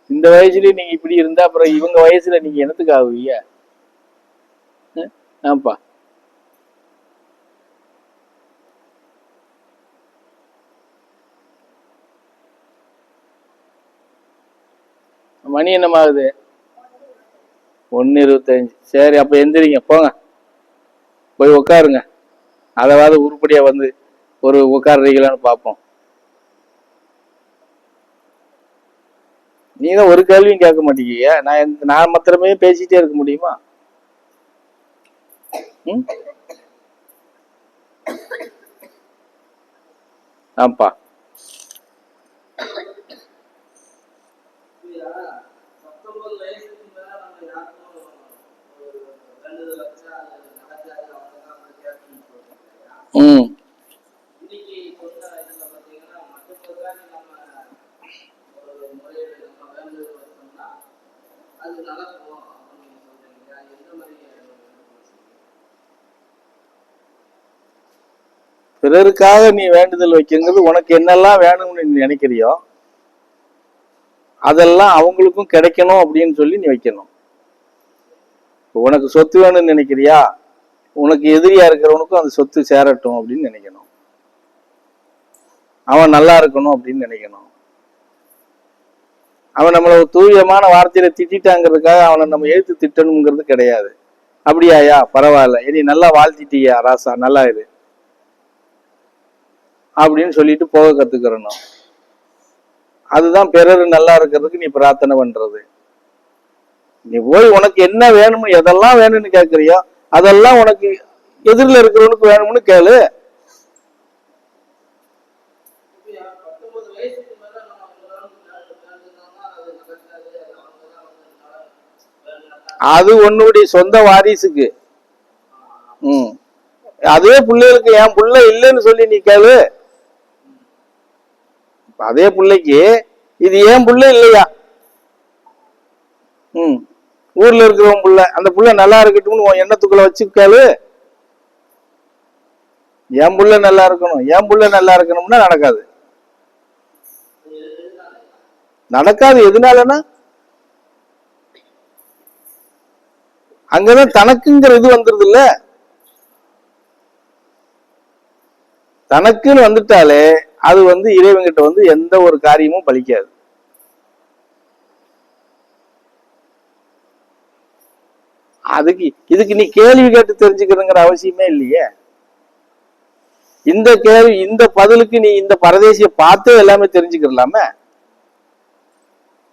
இந்த வயசுலயும் நீங்க இப்படி இருந்தா அப்புறம் இவங்க வயசுல நீங்க என்னத்துக்கு ஆகுவீங்க? ஆப்பா, மணி என்னமாகுது? 1:25. சரி, அப்ப எந்திரிங்க, போங்க, போய் உட்காருங்க. அதாவது உருப்படியா வந்து ஒரு உட்காருறீங்களான்னு பார்ப்போம். நீங்க ஒரு கேள்வியும் கேட்க மாட்டேங்க. நான் மாத்திரமே பேசிட்டே இருக்க முடியுமா? ஆப்பா, பிறருக்காக நீ வேண்டுதல் வைக்கிறது, உனக்கு என்னெல்லாம் வேணும்னு நீ நினைக்கிறியோ அதெல்லாம் அவங்களுக்கும் கிடைக்கணும் அப்படின்னு சொல்லி நீ வைக்கணும். உனக்கு சொத்து வேணும்னு நினைக்கிறியா, உனக்கு எதிரியா இருக்கிறவனுக்கும் அந்த சொத்து சேரட்டும் அப்படின்னு நினைக்கணும். அவன் நல்லா இருக்கணும் அப்படின்னு நினைக்கணும். அவன் நம்மள தூயமான வார்த்தையில திட்டாங்கிறதுக்காக அவனை நம்ம எழுத்து திட்டணுங்கிறது கிடையாது. அப்படியாயா, பரவாயில்ல, இனி நல்லா வாழ்த்திட்டியா ராசா, நல்லா இரு அப்படின்னு சொல்லிட்டு போக கத்துக்கிறணும். அதுதான் பிறரு நல்லா இருக்கிறதுக்கு நீ பிரார்த்தனை பண்றது. நீ போய் உனக்கு என்ன வேணும்னு, எதெல்லாம் வேணும்னு கேட்கறியோ அதெல்லாம் உனக்கு எதிரில் இருக்கிறவனுக்கு வேணும்னு கேளு. அது உன்னுடைய சொந்த வாரிசுக்கு. அதே பிள்ளைகளுக்கு என் பிள்ளை இல்லைன்னு சொல்லி நீ கேளு. அதே பிள்ளைக்கு இது ஏன் பிள்ளை இல்லையா, ஊர்ல இருக்கிறவன் புள்ள, அந்த புள்ள நல்லா இருக்கட்டும்னு எண்ணத்துக்குள்ள வச்சு கேளு. என் புள்ள நல்லா இருக்கணும், என் புள்ள நல்லா இருக்கணும்னா நடக்காது. நடக்காது. எதுனாலனா அங்கதான் தனக்குங்கிற இது வந்துருது இல்ல. தனக்குன்னு வந்துட்டாலே அது இறைவன்கிட்ட எந்த ஒரு காரியமும் பலிக்காது. இதுக்கு நீ கேள்வி கேட்டு தெரிஞ்சுக்கிறதுங்கிற அவசியமே இல்லையே. இந்த கேள்வி, இந்த பதிலுக்கு நீ இந்த பரதேசிய பார்த்தே எல்லாமே தெரிஞ்சுக்கலாமே.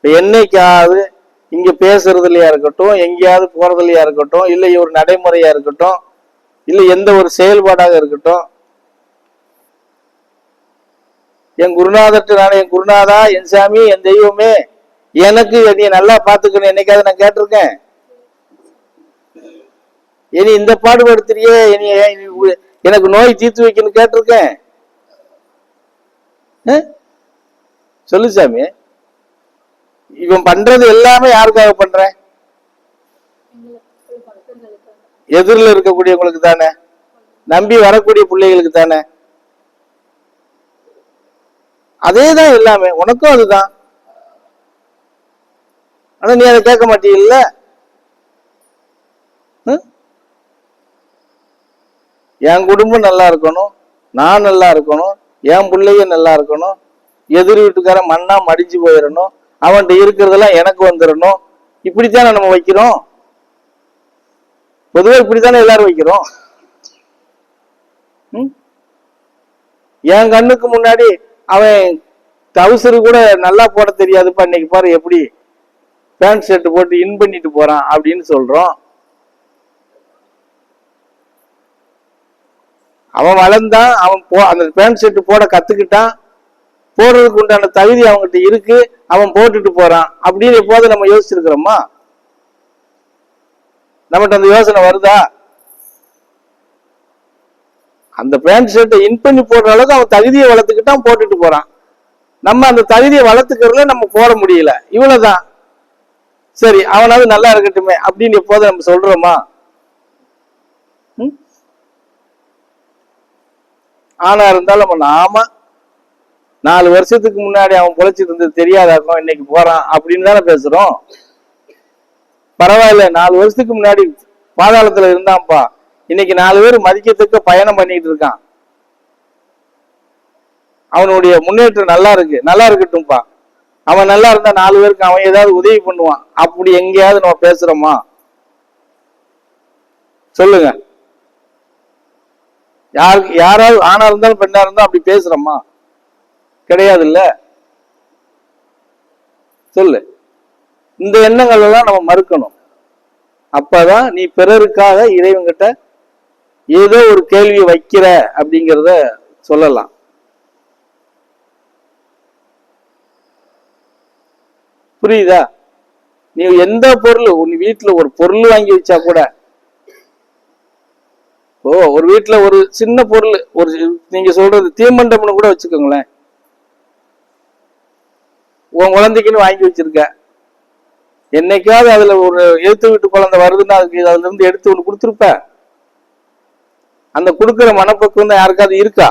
என்னைக்காவது இங்க பேசுறதுலயா இருக்கட்டும், எங்கேயாவது போறதுலயா இருக்கட்டும், இல்லை ஒரு நடைமுறையா இருக்கட்டும், இல்லை எந்த ஒரு செயல்பாடாக இருக்கட்டும், என் குருநாதர்கிட்ட நான், என் குருநாதா, என் சாமி, என் தெய்வமே, எனக்கு நீ நல்லா பாத்துக்கணும் என்னைக்காவது நான் கேட்டிருக்கேன்? இனி இந்த பாடுபடுத்துறியே, இனி எனக்கு நோய் தீர்த்து வைக்கணும்னு கேட்டிருக்கேன்? சொல்லு சாமி. இவன் பண்றது எல்லாமே யாருக்காக பண்றேன்? எதிரில் இருக்கக்கூடியவங்களுக்கு தானே, நம்பி வரக்கூடிய பிள்ளைகளுக்கு தானே. அதேதான் எல்லாமே, உனக்கும் அதுதான். ஆனா நீ அதை கேட்க மாட்டீங்கல்ல. என் குடும்பம் நல்லா இருக்கணும், நான் நல்லா இருக்கணும், என் பிள்ளைய நல்லா இருக்கணும், எதிர் வீட்டுக்காரன் மண்ணா மடிஞ்சு போயிடணும், அவன்கிட்ட இருக்கிறதெல்லாம் எனக்கு வந்துடணும், இப்படித்தானே நம்ம வைக்கிறோம். பொதுவாக இப்படித்தானே எல்லாரும் வைக்கிறோம். என் கண்ணுக்கு முன்னாடி அவன் டவுசரு கூட நல்லா போட தெரியாதுப்பா, இன்னைக்கு பாரு எப்படி பேண்ட் ஷர்ட் போட்டு இன் பண்ணிட்டு போறான் அப்படின்னு சொல்றோம். அவன் வளர்ந்தான், அவன் அந்த பேண்ட் ஷர்ட் போட கத்துக்கிட்டான், போடுறதுக்கு உண்டான தகுதி அவங்ககிட்ட இருக்கு, அவன் போட்டுட்டு போறான் அப்படின்னு எப்போது நம்ம யோசிச்சிருக்கிறோமா? நம்மகிட்ட அந்த யோசனை வருதா? அந்த பேண்ட் ஷர்ட்டை இன் பண்ணி போடுற அளவுக்கு அவன் தகுதியை வளர்த்துக்கிட்டான், போட்டுட்டு போறான். நம்ம அந்த தகுதியை வளர்த்துக்கிறதுல நம்ம போட முடியல, இவ்வளவுதான். சரி, அவனாவது நல்லா இருக்கட்டுமே அப்படின்னு எப்போது நம்ம சொல்றோமா? ஆனா இருந்தாலும் நாம 4 வருஷத்துக்கு முன்னாடி அவன் பொழைச்சிட்டு இருந்தது தெரியாதாக்கும், இன்னைக்கு போறான் அப்படின்னு தானே பேசுறோம். பரவாயில்ல, 4 வருஷத்துக்கு முன்னாடி பாதாளத்துல இருந்தான்ப்பா, இன்னைக்கு 4 பேர் மதிக்கத்தக்க பயணம் பண்ணிட்டு இருக்கான், அவனுடைய முன்னேற்றம் நல்லா இருக்கு, நல்லா இருக்கட்டும்பா, அவன் நல்லா இருந்தா 4 பேருக்கு அவன் ஏதாவது உதவி பண்ணுவான். அப்படி எங்கேயாவது நம்ம பேசுறோமா? சொல்லுங்க. யாராவது ஆணா இருந்தாலும் பெண்ணா இருந்தாலும் அப்படி பேசுறோமா? கிடையாது இல்ல. சொல்லு. இந்த எண்ணங்கள் எல்லாம் நம்ம மறுக்கணும். அப்பதான் நீ பிறருக்காக இறைவன்கிட்ட ஏதோ ஒரு கேள்வியை வைக்கிற அப்படிங்கிறத சொல்லலாம். புரியுதா? நீ எந்த பொருள், உன் வீட்டுல ஒரு பொருள் வாங்கி வச்சா கூட, ஒரு வீட்டுல ஒரு சின்ன பொருள், ஒரு நீங்க சொல்றது தீமண்டம்னு கூட வச்சுக்கோங்களேன், உன் குழந்தைக்குன்னு வாங்கி வச்சிருக்க, என்னைக்காவது அதுல ஒரு எழுத்து வீட்டு குழந்தை வருதுன்னா அதுக்கு அதுல இருந்து எடுத்து ஒண்ணு கொடுத்துருப்ப. அந்த கொடுக்குற மனப்பக்குவம் தான் யாருக்காவது இருக்கா?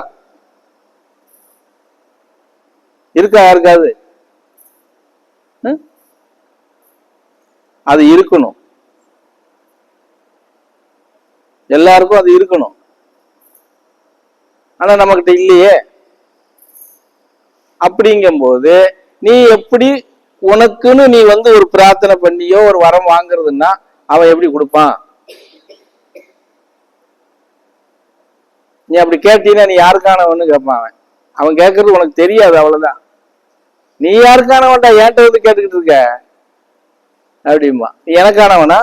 யாருக்காவது? அது இருக்கணும், எல்லாருக்கும் அது இருக்கணும். ஆனா நம்மகிட்ட இல்லையே. அப்படிங்கும்போது நீ எப்படி உனக்குன்னு நீ ஒரு பிரார்த்தனை பண்ணியோ ஒரு வரம் வாங்குறதுன்னா அவன் எப்படி கொடுப்பான்? நீ அப்படி கேட்டீங்கன்னா நீ யாருக்கானவன்னு கேட்பான். அவன் கேட்கறது உனக்கு தெரியாது, அவ்வளவுதான். நீ யாருக்கானவன்டா, ஏன்ட்ட கேட்டுக்கிட்டு இருக்க அப்படிம்பா. நீ எனக்கானவனா?